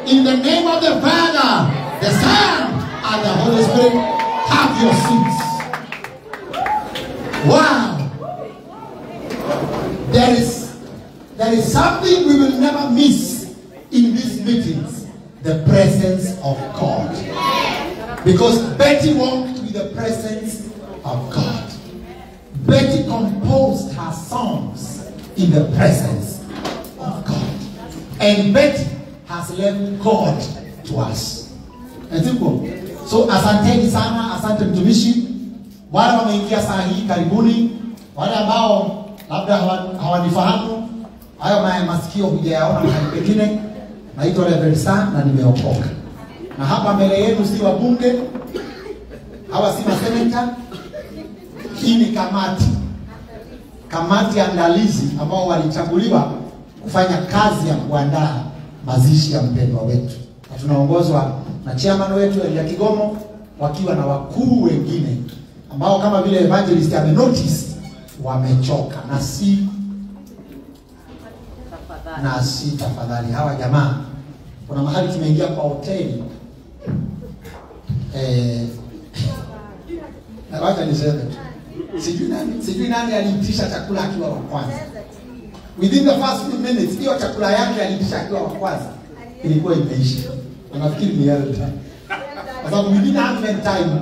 In the name of the Father, the Son, and the Holy Spirit, have your seats. Wow. There is something we will never miss in these meetings. The presence of God. Because Betty walked with the presence of God. Betty composed her songs in the presence of God. And Betty has left God to us. So asanteni sana, asante mtumishi. Wale wameingia saa hii karibuni, wale ambao labda hawanifahamu, hayo masikio hujayaona mahali pengine, naitwa Reverend Sam na nimeokoka. Na hapa mbele yenu si wabunge, hawa si maseneta. Hii ni kamati ya andalizi ambao walichaguliwa kufanya kazi ya kuandaa mazishi ya mpendwa wetu. Na tunaongozwa na chairman wetu Elia Kigomo, wakiwa na wakuu wengine ambao kama vile evangelist amenotice wamechoka. Na si tafadhali hawa jamaa, kuna mahali tumeingia kwa hoteli na wacha niseme sijui nani aliitisha chakula akiwa wa kwanza. Within the first few minutes hiyo chakula yake aliitisha akiwa wa kwanza ilikuwa imeisha. Nafikiri ni yale tu, kwa sababu we didn't have time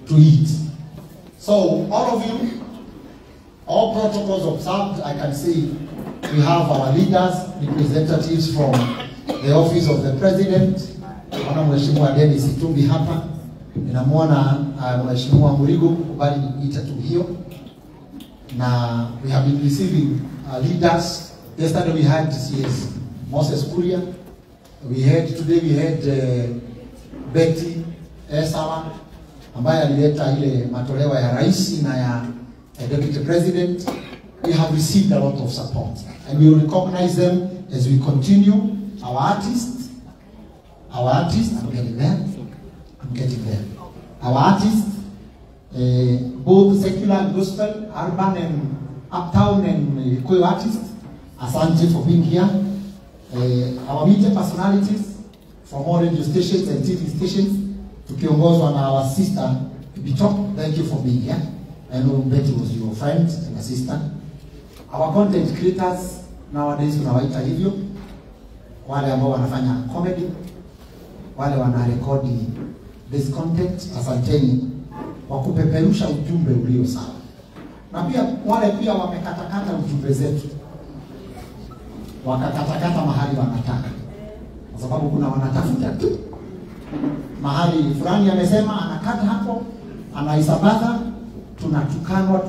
to eat. So all of you, All protocols observed. I can see we have our leaders, representatives from the office of the president. Naona Mheshimiwa Dennis Itumbi hapa. Ninamwona Mheshimiwa Murigo kubali niita tu hiyo. Na we have been receiving leaders. Yesterday we had CS Moses Kuria. Today we had Betty Esawa ambaye alileta ile matolewa ya rais na ya Deputy President. We have received a lot of support and we will recognize them as we continue. Our artists, I'm getting there. Our artists, both secular and gospel, urban and uptown and Kikuyu artists, asante for being here. Our media personalities from all radio stations and TV stations, tukiongozwa na our sister Bitok, thank you for being here. I know Betty was your friend and assistant. Our content creators nowadays tunawaita hivyo, wale ambao wanafanya comedy, wale wanarekodi this content, asanteni kwa kupeperusha ujumbe ulio sawa. Na pia wale pia wamekatakata ujumbe zetu, wakakatakata mahali wanataka, kwa sababu kuna wanatafuta tu mahali fulani amesema, anakata hapo, anaisambaza, tunatukanwa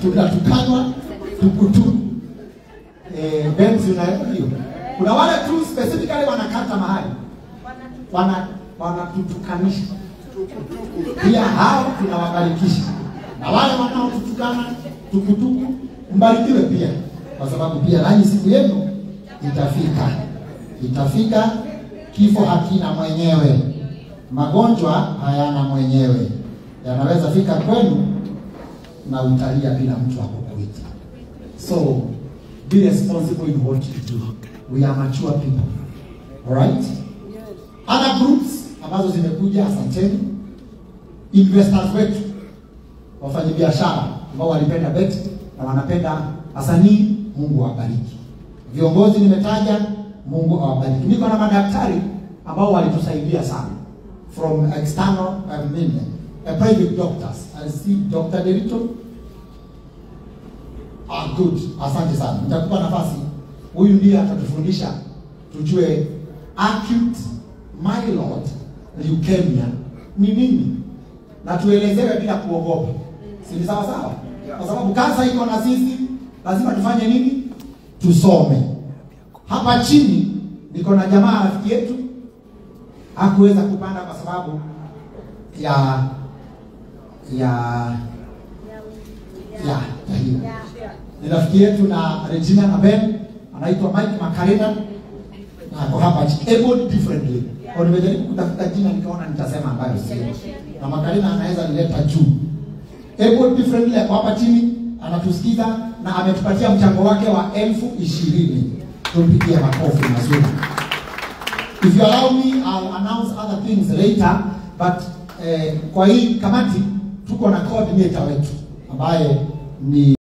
tunatukanwa tukutu benzi unaelewa. Kuna wale tu specifically wanakata mahali wanatutukanisha, pia hao tunawabarikisha. Na wale wanaotutukana tukutuku, mbarikiwe pia, kwa sababu pia nanyi siku yenu itafika. Kifo hakina mwenyewe, magonjwa hayana mwenyewe, yanaweza fika kwenu na utalia bila mtu akukuita. So be responsible in what you do. We are mature people, all right? Other groups ambazo zimekuja, asanteni. Investors wetu, wafanyabiashara ambao walipenda Betty na wanapenda wasanii, Mungu awabariki. Viongozi nimetaja, Mungu awabariki. Niko na madaktari ambao walitusaidia sana from external private doctors. I see Dr. Derito. Good. Asante sana. Nitakupa nafasi. Huyu ndiye atatufundisha tujue acute myeloid leukemia ni nini, na tuelezewe bila kuogopa. Si sawa sawa? Kwa sababu kansa iko na sisi, lazima tufanye nini? Tusome. Hapa chini niko na jamaa rafiki yetu hakuweza kupanda kwa sababu ya hiyo. Ni rafiki yetu na Regina na Ben, anaitwa Mike Makarena, na hapo hapa able differently. Kwa nimejaribu kutafuta jina nikaona nitasema ambayo sio. Na Makarena anaweza nileta juu. Able differently hapa chini anatusikiza na ametupatia mchango wake wa 20,000. Tupigie makofi mazuri. If you allow me, I'll announce other things later, but kwa hii kamati tuko na coordinator wetu ambaye ni